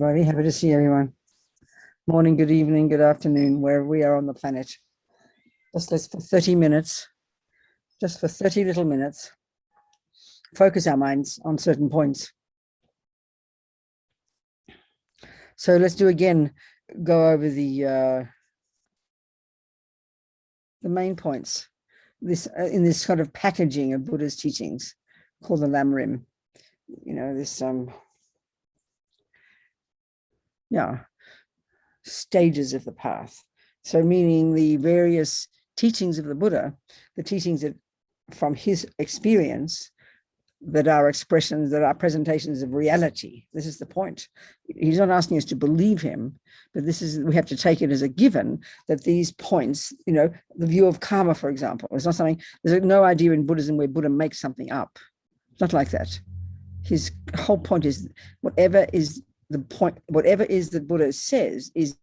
Very happy to see everyone. Morning, good evening, good afternoon, wherever we are on the planet. Let's for 30 minutes, just for 30 little minutes, focus our minds on certain points. So let's go over the main points. In this sort of packaging of Buddha's teachings called the Lamrim. This stages of the path. So meaning the various teachings of the Buddha, the teachings that from his experience that are expressions, that are presentations of reality. This is the point. He's not asking us to believe him, but we have to take it as a given that these points, the view of karma, for example, is not something, there's no idea in Buddhism where Buddha makes something up. It's not like that. His whole point is whatever is that Buddha says is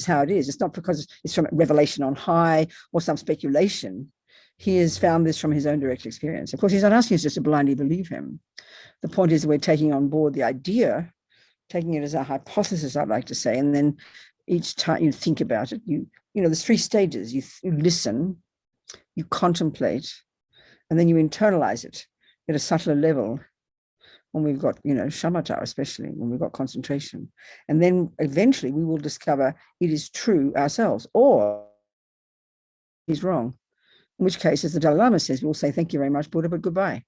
how it is. It's not because it's from revelation on high or some speculation. He has found this from his own direct experience. Of course, he's not asking us just to blindly believe him. The point is we're taking on board the idea, taking it as a hypothesis, I'd like to say, and then each time you think about it, there's three stages. You listen, you contemplate, and then you internalize it at a subtler level. When we've got, shamatha, especially when we've got concentration. And then eventually we will discover it is true ourselves, or he's wrong. In which case, as the Dalai Lama says, we'll say, thank you very much, Buddha, but goodbye.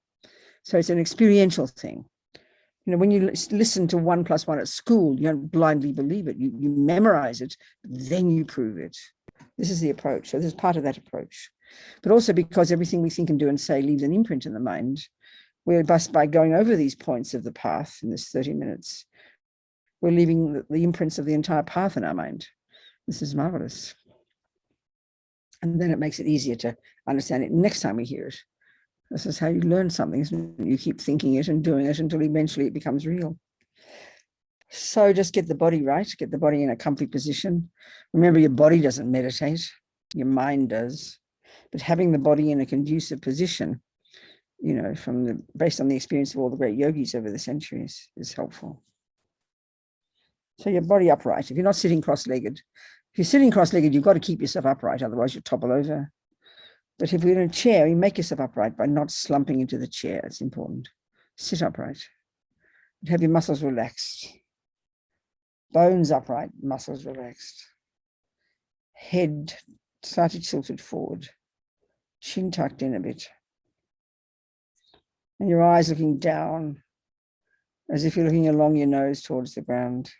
So it's an experiential thing. When you listen to 1 + 1 at school, you don't blindly believe it. You memorize it, then you prove it. This is the approach. So this is part of that approach. But also because everything we think and do and say leaves an imprint in the mind, we're by going over these points of the path in this 30 minutes, we're leaving the imprints of the entire path in our mind. This is marvelous. And then it makes it easier to understand it next time we hear it. This is how you learn something, isn't it? You keep thinking it and doing it until eventually it becomes real. So just get the body right, get the body in a comfy position. Remember, your body doesn't meditate, your mind does. But having the body in a conducive position, based on the experience of all the great yogis over the centuries, is helpful. So your body upright. If you're not sitting cross-legged, if you're sitting cross-legged, you've got to keep yourself upright, otherwise you'll topple over. But if you're in a chair, you make yourself upright by not slumping into the chair. It's important. Sit upright. Have your muscles relaxed. Bones upright, muscles relaxed. Head slightly tilted forward. Chin tucked in a bit. And your eyes looking down, as if you're looking along your nose towards the ground.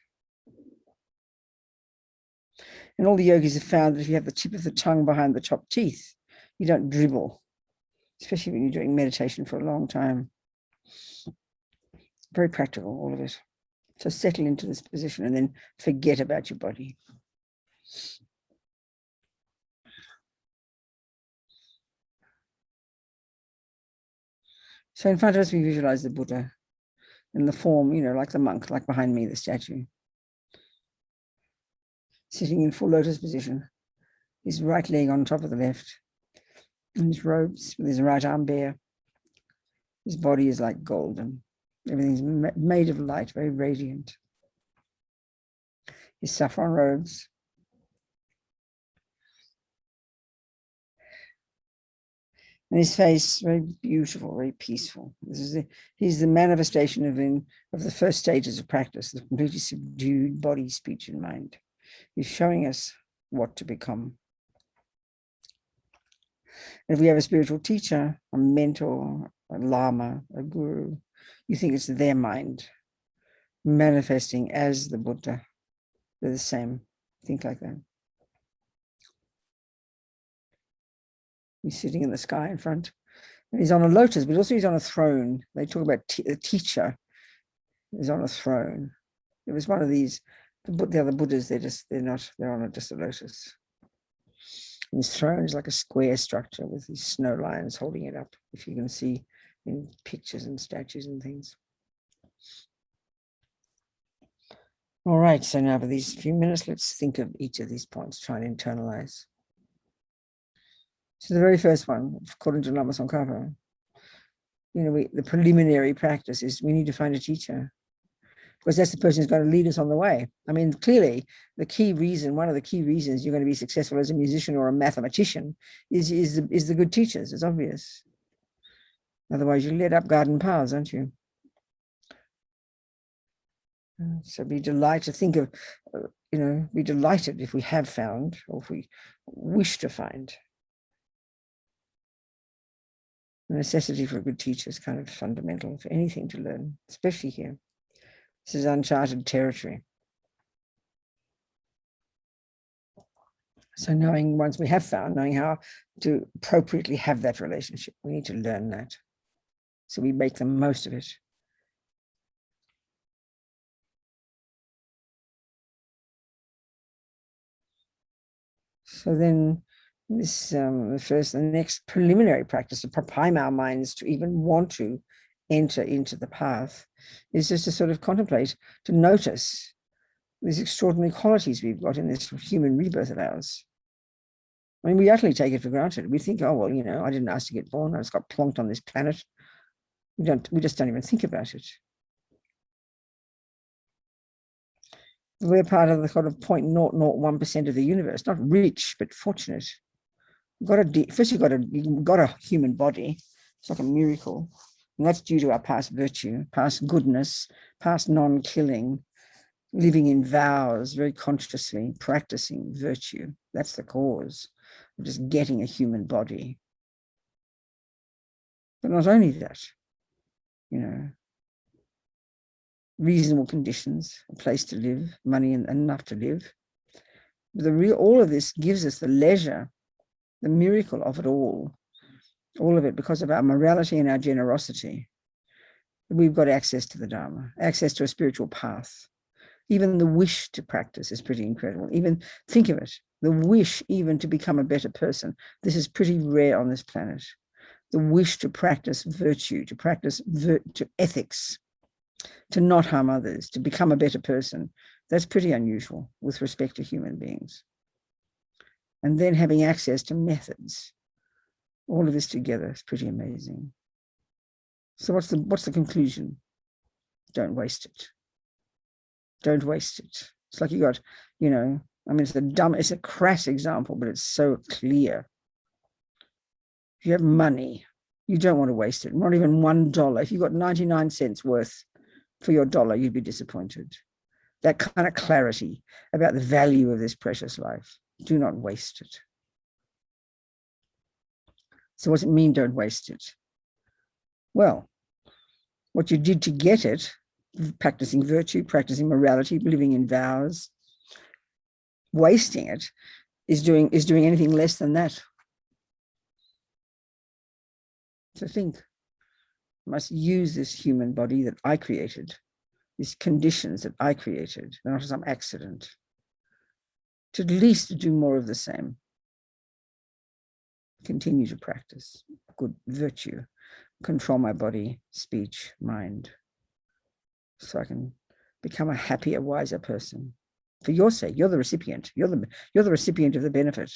And all the yogis have found that if you have the tip of the tongue behind the top teeth, you don't dribble, especially when you're doing meditation for a long time. Very practical, all of it. So settle into this position and then forget about your body. So in front of us, we visualize the Buddha in the form, like the monk, like behind me, the statue. Sitting in full lotus position, his right leg on top of the left, in his robes with his right arm bare. His body is like golden. Everything's made of light, very radiant. His saffron robes. And his face, very beautiful, very peaceful. He's the manifestation of the first stages of practice, the completely subdued body, speech, and mind. He's showing us what to become. If we have a spiritual teacher, a mentor, a lama, a guru, you think it's their mind manifesting as the Buddha. They're the same. Think like that. He's sitting in the sky in front. And he's on a lotus, but also he's on a throne. They talk about the teacher is on a throne. It was one of these, the other Buddhas, they're on just a lotus. And his throne is like a square structure with these snow lions holding it up, if you can see in pictures and statues and things. All right, so now for these few minutes, let's think of each of these points, try and internalize. So the very first one, according to Lama Tsongkhapa, the preliminary practice is we need to find a teacher. because that's the person who's going to lead us on the way. I mean, clearly, one of the key reasons you're going to be successful as a musician or a mathematician is the good teachers. It's obvious. Otherwise, you lead up garden paths, aren't you? So be delighted. Think of, be delighted if we have found, or if we wish to find. The necessity for a good teacher is kind of fundamental for anything to learn, especially here. This is uncharted territory. So once we have found, knowing how to appropriately have that relationship, we need to learn that. So we make the most of it. So then the next preliminary practice to prime our minds to even want to enter into the path is just to sort of contemplate, to notice these extraordinary qualities we've got in this human rebirth of ours. I mean, we utterly take it for granted. We think, oh, well, I didn't ask to get born. I just got plonked on this planet. We just don't even think about it. We're part of the kind of 0.001% of the universe, not rich, but fortunate. First, you've got a human body. It's like a miracle. And that's due to our past virtue, past goodness, past non-killing, living in vows, very consciously practicing virtue. That's the cause of just getting a human body. But not only that, reasonable conditions, a place to live, money and enough to live. But all of this gives us the leisure, the miracle of it all of it because of our morality and our generosity. We've got access to the Dharma, access to a spiritual path. Even the wish to practice is pretty incredible. Even think of it, the wish even to become a better person. This is pretty rare on this planet. The wish to practice virtue, to practice ethics, to not harm others, to become a better person. That's pretty unusual with respect to human beings. And then having access to methods. All of this together is pretty amazing. So what's the conclusion? Don't waste it. Don't waste it. It's like you got, it's a crass example, but it's so clear. If you have money, you don't want to waste it. Not even $1. If you got 99 cents worth for your dollar, you'd be disappointed. That kind of clarity about the value of this precious life. Do not waste it. So what's it mean, don't waste it? Well, what you did to get it, practicing virtue, practicing morality, living in vows, wasting it is doing anything less than that. So think, I must use this human body that I created, these conditions that I created, not some accident, to at least do more of the same. Continue to practice good virtue, control my body, speech, mind, so I can become a happier, wiser person. For your sake, you're the recipient. You're the recipient of the benefit.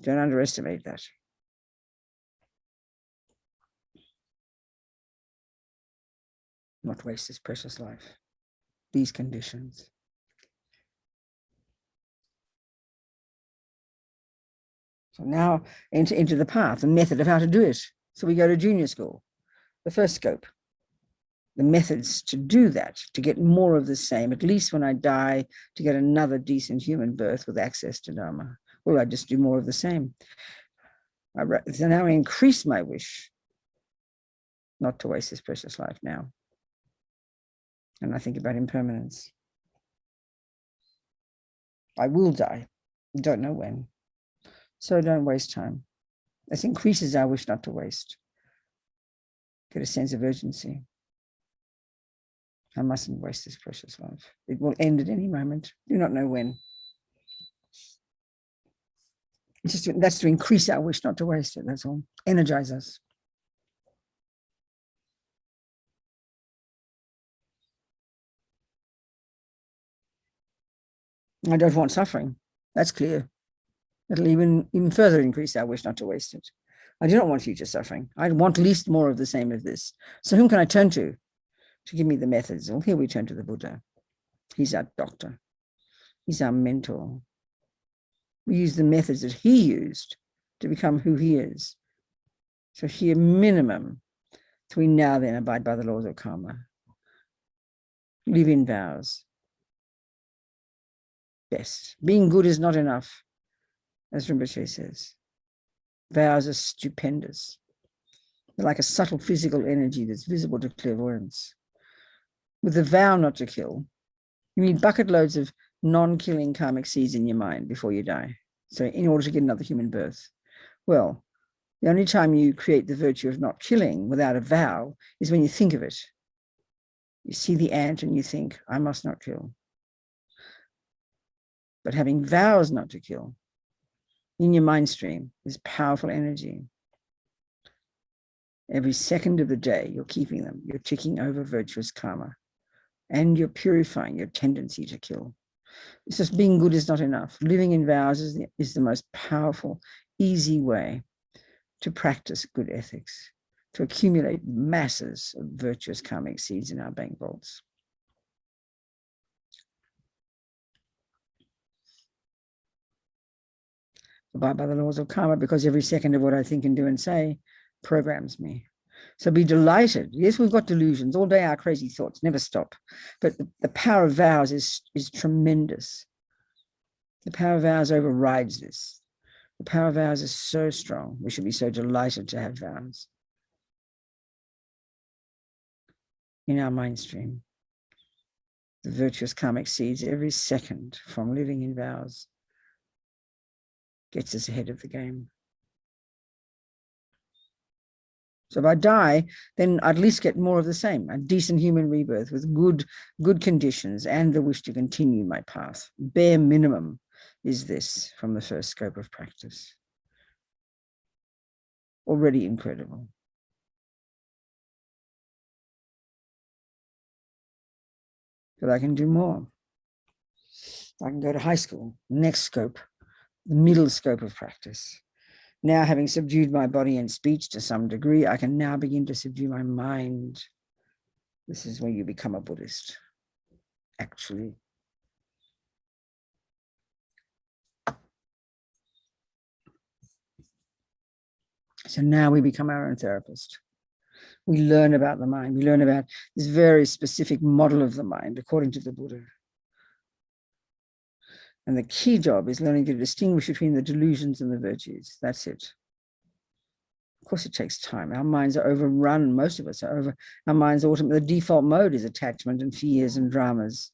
Don't underestimate that. Not waste this precious life, these conditions. So now enter into the path, the method of how to do it. So we go to junior school, the first scope, the methods to do that, to get more of the same, at least when I die, to get another decent human birth with access to Dharma. Well, I just do more of the same. So now I increase my wish not to waste this precious life now. And I think about impermanence. I will die, don't know when. So don't waste time. This increases our wish not to waste. Get a sense of urgency. I mustn't waste this precious life. It will end at any moment. Do not know when. That's to increase our wish not to waste it, that's all. Energize us. I don't want suffering. That's clear. It'll even further increase our wish not to waste it. I do not want future suffering. I want least more of the same of this. So whom can I turn to? to give me the methods. Well, here we turn to the Buddha. He's our doctor. He's our mentor. We use the methods that he used to become who he is. So here, minimum, between now and then, abide by the laws of karma. Live in vows. Best. Being good is not enough, as Rinpoche says. Vows are stupendous. They're like a subtle physical energy that's visible to clairvoyance. With the vow not to kill, you need bucket loads of non-killing karmic seeds in your mind before you die. So in order to get another human birth. Well, the only time you create the virtue of not killing without a vow is when you think of it. You see the ant and you think, I must not kill. But having vows not to kill in your mind stream is powerful energy. Every second of the day, you're keeping them. You're ticking over virtuous karma. And you're purifying your tendency to kill. It's just being good is not enough. Living in vows is the most powerful, easy way to practice good ethics, to accumulate masses of virtuous karmic seeds in our bank vaults. Abide by the laws of karma, because every second of what I think and do and say programs me. So be delighted. Yes, we've got delusions. All day our crazy thoughts never stop. But the power of vows is tremendous. The power of vows overrides this. The power of vows is so strong. We should be so delighted to have vows in our mind stream. The virtuous karmic seeds every second from living in vows gets us ahead of the game. So if I die, then I'd at least get more of the same, a decent human rebirth with good conditions and the wish to continue my path. Bare minimum is this from the first scope of practice. Already incredible. But I can do more. I can go to high school, next scope, the middle scope of practice. Now, having subdued my body and speech to some degree, I can now begin to subdue my mind. This is where you become a Buddhist, actually. So now we become our own therapist. We learn about the mind. We learn about this very specific model of the mind, according to the Buddha. And the key job is learning to distinguish between the delusions and the virtues. That's it. Of course, it takes time. Our minds are overrun. Most of us are over. Our minds are the default mode is attachment and fears and dramas.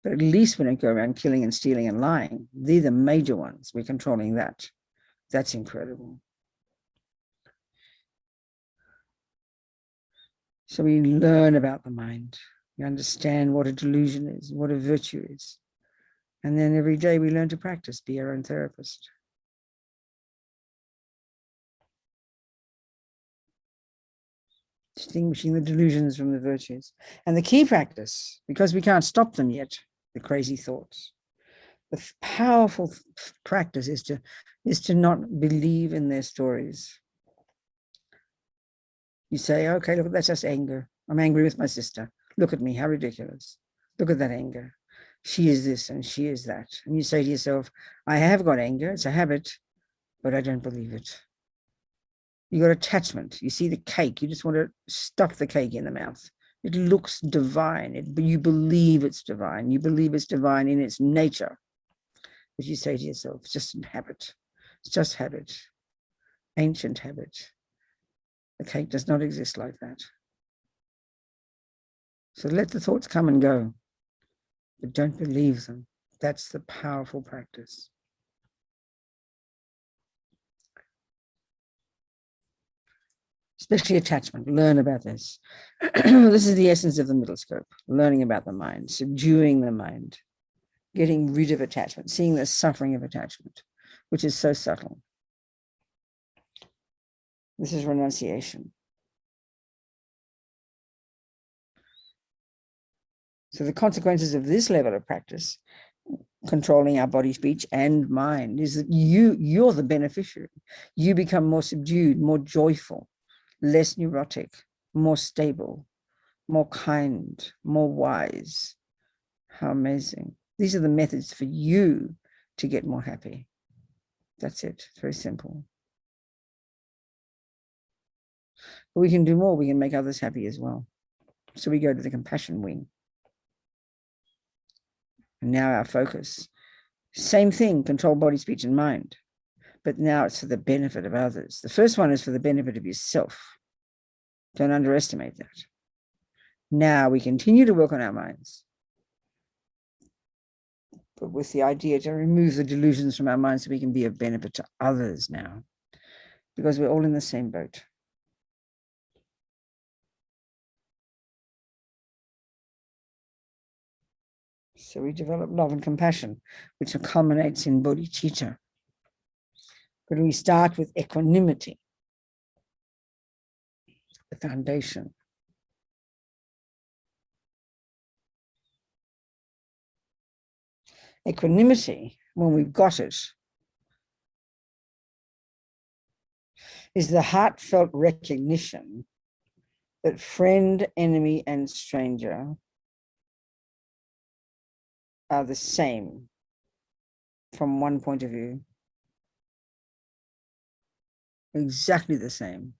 But at least we don't go around killing and stealing and lying. They're the major ones. We're controlling that. That's incredible. So we learn about the mind. We understand what a delusion is, what a virtue is. And then every day we learn to practice, be our own therapist. Distinguishing the delusions from the virtues. And the key practice, because we can't stop them yet, the crazy thoughts. The powerful practice is to not believe in their stories. You say, okay, look, that's just anger. I'm angry with my sister. Look at me, how ridiculous. Look at that anger. She is this and she is that. And you say to yourself, I have got anger, it's a habit, but I don't believe it. You got attachment. You see the cake, you just want to stuff the cake in the mouth. It looks divine, but you believe it's divine. You believe it's divine in its nature. But you say to yourself, it's just a habit. It's just habit, ancient habit. The cake does not exist like that. So let the thoughts come and go, but don't believe them. That's the powerful practice. Especially attachment, learn about this. This is the essence of the middle scope, learning about the mind, subduing the mind, getting rid of attachment, seeing the suffering of attachment, which is so subtle. This is renunciation. So the consequences of this level of practice, controlling our body, speech, and mind, is that you're the beneficiary. You become more subdued, more joyful, less neurotic, more stable, more kind, more wise. How amazing. These are the methods for you to get more happy. That's it. It's very simple. But we can do more. We can make others happy as well. So we go to the compassion wing. And now our focus. Same thing, control body, speech, and mind. But now it's for the benefit of others. The first one is for the benefit of yourself. Don't underestimate that. Now we continue to work on our minds, but with the idea to remove the delusions from our minds so we can be of benefit to others now, because we're all in the same boat. So we develop love and compassion, which culminates in bodhicitta. But we start with equanimity, the foundation. Equanimity, when we've got it, is the heartfelt recognition that friend, enemy, and stranger are the same from one point of view. Exactly the same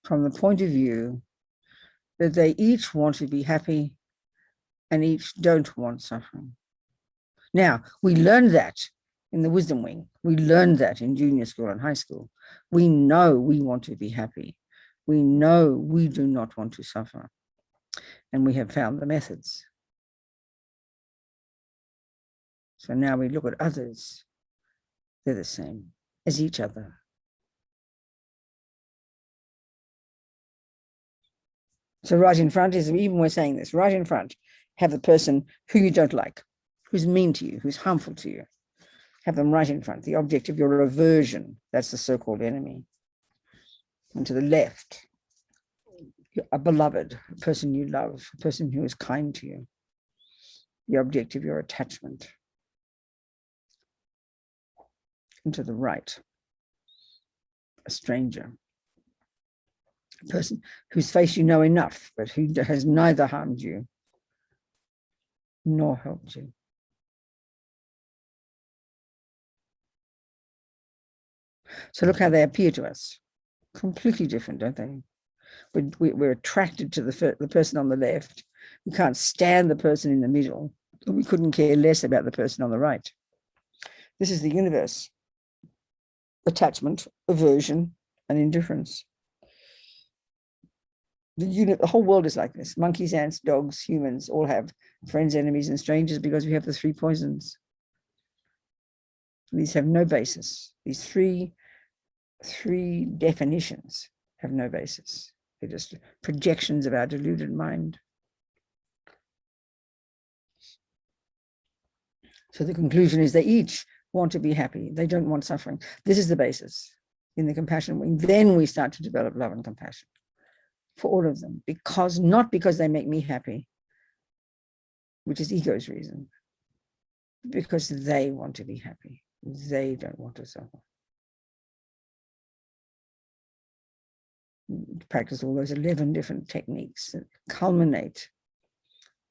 from the point of view that they each want to be happy and each don't want suffering. Now, we learned that in the wisdom wing. We learned that in junior school and high school. We know we want to be happy. We know we do not want to suffer. And we have found the methods. So now we look at others. They're the same as each other. So right in front is, even we're saying this, right in front, have the person who you don't like, who's mean to you, who's harmful to you. Have them right in front, the object of your aversion. That's the so-called enemy. And to the left, a beloved, a person you love, a person who is kind to you, the object of your attachment. And to the right, a stranger, a person whose face you know enough, but who has neither harmed you nor helped you. So look how they appear to us. Completely different, don't they? We're attracted to the person on the left. We can't stand the person in the middle. We couldn't care less about the person on the right. This is the universe. Attachment, aversion, and indifference. The whole world is like this. Monkeys, ants, dogs, humans all have friends, enemies, and strangers because we have the three poisons. These have no basis. These three definitions have no basis. They're just projections of our deluded mind. So the conclusion is they each want to be happy. They don't want suffering. This is the basis in the compassion wing. Then we start to develop love and compassion for all of them, because not because they make me happy, which is ego's reason, because they want to be happy. They don't want to suffer. Practice all those 11 different techniques that culminate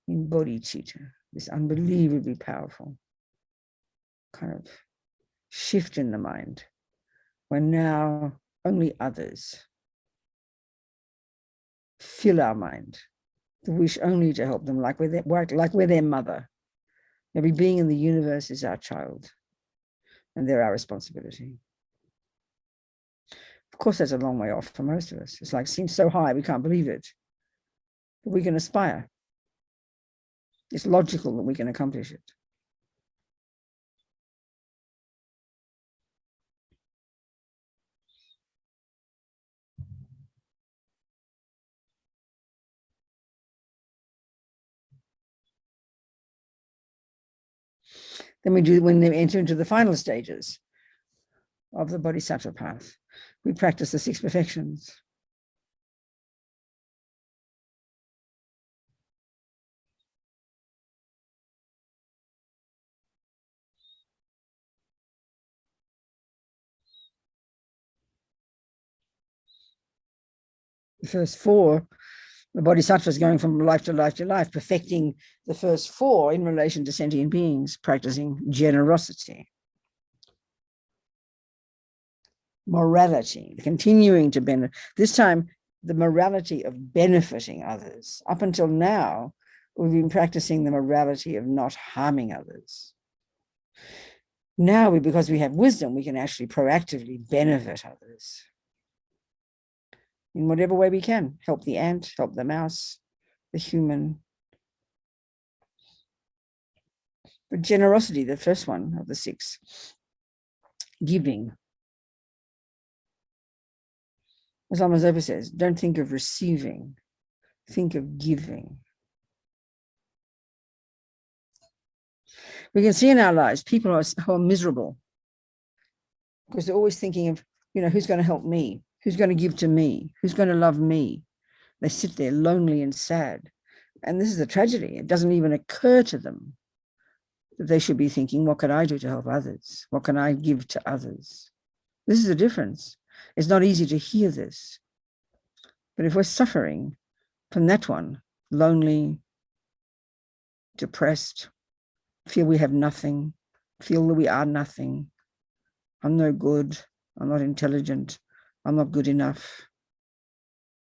in bodhicitta, this unbelievably powerful kind of shift in the mind, when now only others fill our mind, the wish only to help them, like we're their mother. Every being in the universe is our child, and they're our responsibility. Of course, that's a long way off for most of us. It's like, seems so high, we can't believe it. But we can aspire. It's logical that we can accomplish it. Then we do, when they enter into the final stages of the bodhisattva path, we practice the 6 perfections. The first 4 The bodhisattva is going from life to life to life, perfecting the first four in relation to sentient beings, practicing generosity, morality, continuing to benefit. This time, the morality of benefiting others. Up until now, we've been practicing the morality of not harming others. Now, because we have wisdom, we can actually proactively benefit others in whatever way we can. Help the ant, help the mouse, the human. But generosity, the first one of the six, giving. As Lama Zopa says, don't think of receiving, think of giving. We can see in our lives people who are miserable because they're always thinking of, who's going to help me? Who's going to give to me? Who's going to love me? They sit there lonely and sad. And this is a tragedy. It doesn't even occur to them that they should be thinking, what can I do to help others? What can I give to others? This is the difference. It's not easy to hear this. But if we're suffering from that one, lonely, depressed, feel we have nothing, feel that we are nothing, I'm no good, I'm not intelligent, I'm not good enough,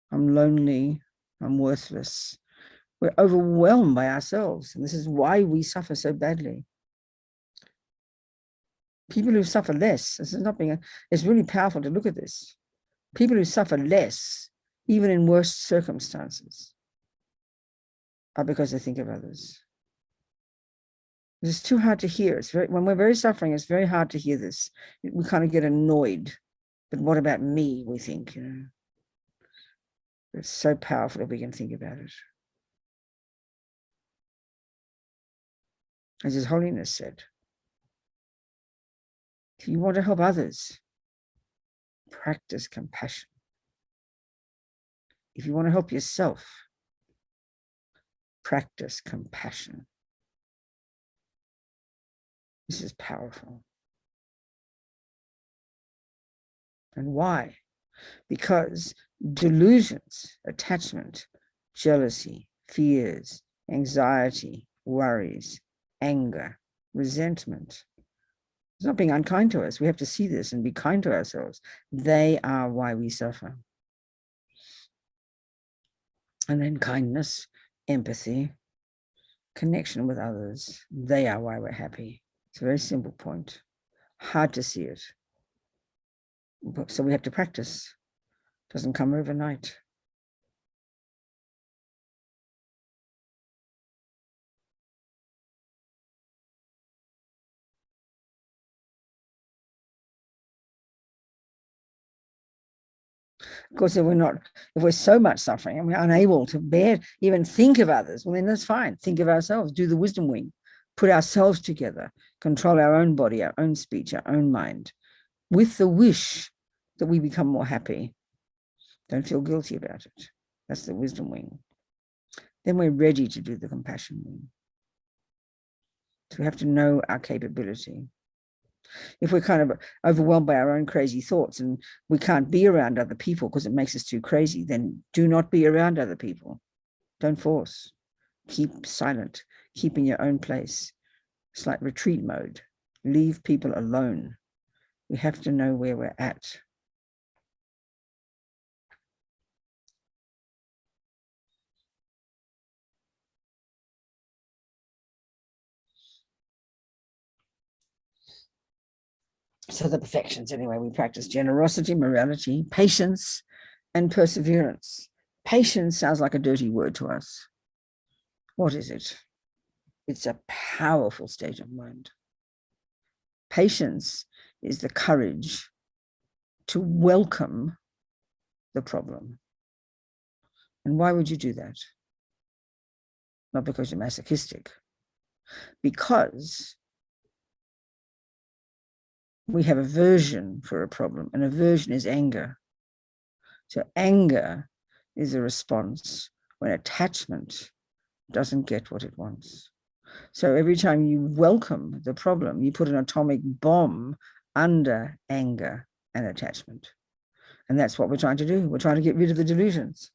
I'm lonely, I'm worthless. We're overwhelmed by ourselves, and this is why we suffer so badly. People who suffer less, it's really powerful to look at this. People who suffer less, even in worst circumstances, are because they think of others. It's too hard to hear. When we're very suffering, it's very hard to hear this. We kind of get annoyed. But what about me, we think, It's so powerful if we can think about it. As His Holiness said, if you want to help others, practice compassion. If you want to help yourself, practice compassion. This is powerful. And why? Because delusions, attachment, jealousy, fears, anxiety, worries, anger, resentment, it's not being unkind to us. We have to see this and be kind to ourselves. They are why we suffer. And then kindness, empathy, connection with others, they are why we're happy. It's a very simple point. Hard to see it. So we have to practice. It doesn't come overnight. Of course, if we're so much suffering and we're unable to bear, even think of others, well, then that's fine. Think of ourselves, do the wisdom wing, put ourselves together, control our own body, our own speech, our own mind, with the wish that we become more happy. Don't feel guilty about it. That's the wisdom wing. Then we're ready to do the compassion wing. So we have to know our capability. If we're kind of overwhelmed by our own crazy thoughts and we can't be around other people because it makes us too crazy, then do not be around other people. Don't force. Keep silent. Keep in your own place. It's like retreat mode. Leave people alone. We have to know where we're at. So the perfections, anyway, we practice generosity, morality, patience, and perseverance. Patience sounds like a dirty word to us. What is it? It's a powerful state of mind. Patience is the courage to welcome the problem. And why would you do that? Not because you're masochistic, because we have aversion for a problem, and aversion is anger. So anger is a response when attachment doesn't get what it wants. So every time you welcome the problem, you put an atomic bomb under anger and attachment. And that's what we're trying to do. We're trying to get rid of the delusions.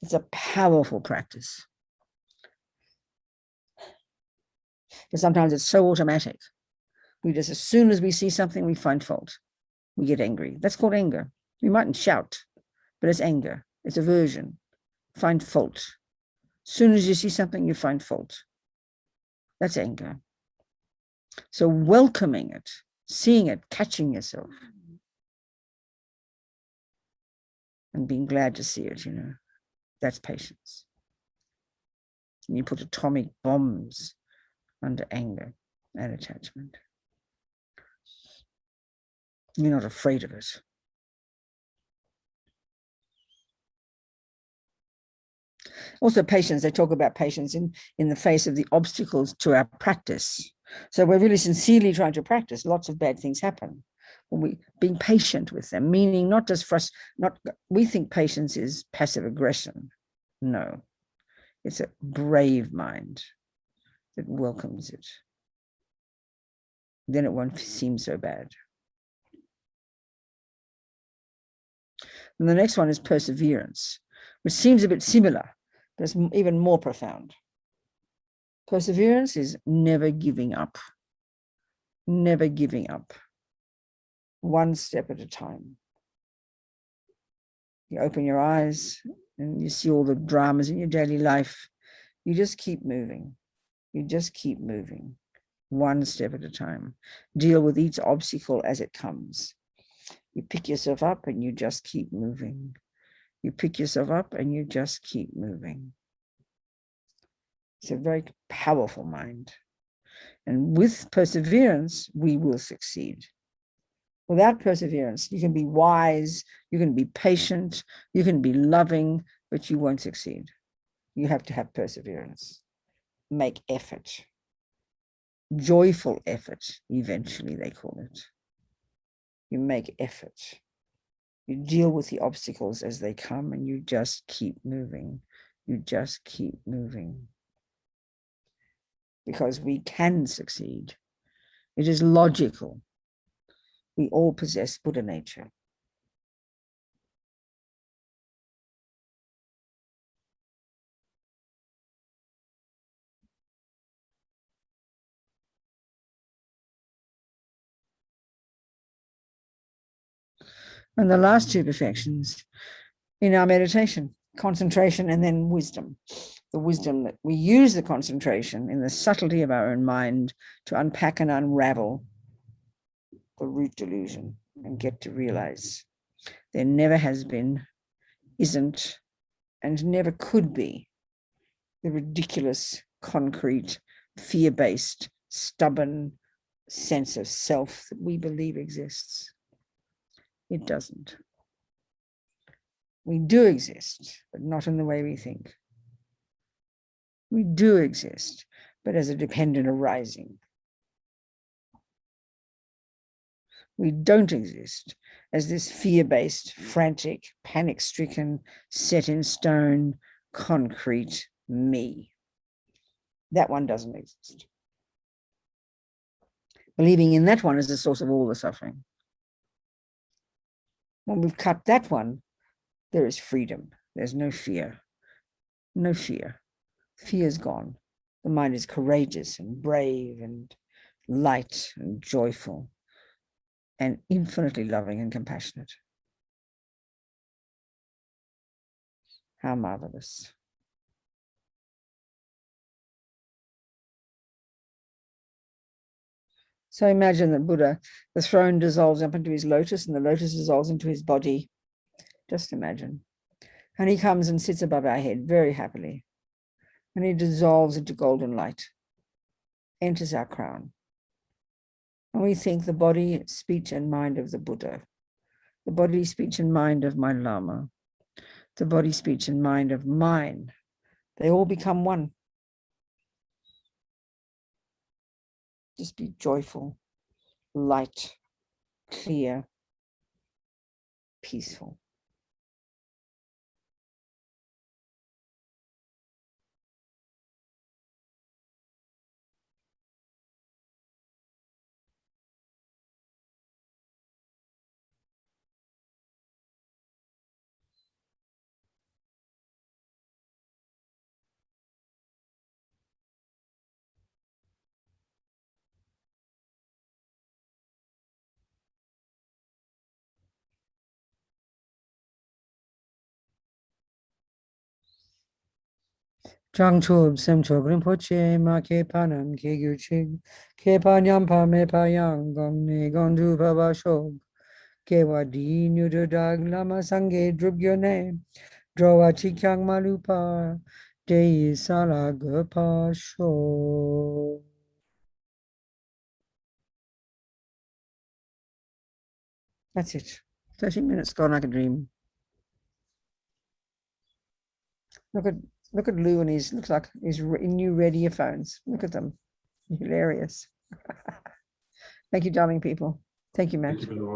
It's a powerful practice. But sometimes it's so automatic. We just, as soon as we see something, we find fault. We get angry. That's called anger. We mightn't shout, but it's anger. It's aversion. Find fault. As soon as you see something, you find fault. That's anger. So welcoming it, seeing it, catching yourself, and being glad to see it, that's patience. And you put atomic bombs under anger and attachment. You're not afraid of it. Also patience, they talk about patience in the face of the obstacles to our practice. So we're really sincerely trying to practice. Lots of bad things happen. When we being patient with them, meaning not just for us, we think patience is passive aggression. No, it's a brave mind that welcomes it. Then it won't seem so bad. And the next one is perseverance, which seems a bit similar, but it's even more profound. Perseverance is never giving up. Never giving up. One step at a time. You open your eyes and you see all the dramas in your daily life. You just keep moving. You just keep moving. One step at a time. Deal with each obstacle as it comes. You pick yourself up and you just keep moving. You pick yourself up and you just keep moving. It's a very powerful mind. And with perseverance, we will succeed. Without perseverance, you can be wise, you can be patient, you can be loving, but you won't succeed. You have to have perseverance. Make effort. Joyful effort, eventually they call it. You make effort. You deal with the obstacles as they come and you just keep moving. You just keep moving. Because we can succeed. It is logical. We all possess Buddha nature. And the last two perfections in our meditation, concentration and then wisdom. The wisdom that we use the concentration in the subtlety of our own mind to unpack and unravel the root delusion and get to realize there never has been, isn't, and never could be the ridiculous, concrete, fear-based, stubborn sense of self that we believe exists. It doesn't. We do exist, but not in the way we think. We do exist, but as a dependent arising. We don't exist as this fear-based, frantic, panic-stricken, set in stone, concrete me. That one doesn't exist. Believing in that one is the source of all the suffering. When we've cut that one, there is freedom. There's no fear. No fear. Fear is gone. The mind is courageous and brave and light and joyful and infinitely loving and compassionate. How marvelous. So imagine that Buddha, the throne dissolves up into his lotus and the lotus dissolves into his body. Just imagine. And he comes and sits above our head very happily. And he dissolves into golden light, enters our crown. And we think the body, speech, and mind of the Buddha, the body, speech, and mind of my Lama, the body, speech, and mind of mine, they all become one. Just be joyful, light, clear, peaceful. Chang Chub Sem Chogrim Poche Ma Ke Panan Ke Guchig Ke Panyam Pa Me Pa Yang Gong Ne Gong Du Pa Ba Shog Ke Wadi New Dag Lama Sange Drub Your Name Drawa Chikyang Malupa De Sala Gapa Shog. That's it. 30 minutes gone like a dream. Look at Lou and his looks like his new red earphones. Look at them. Hilarious. Thank you, darling people. Thank you, Matt.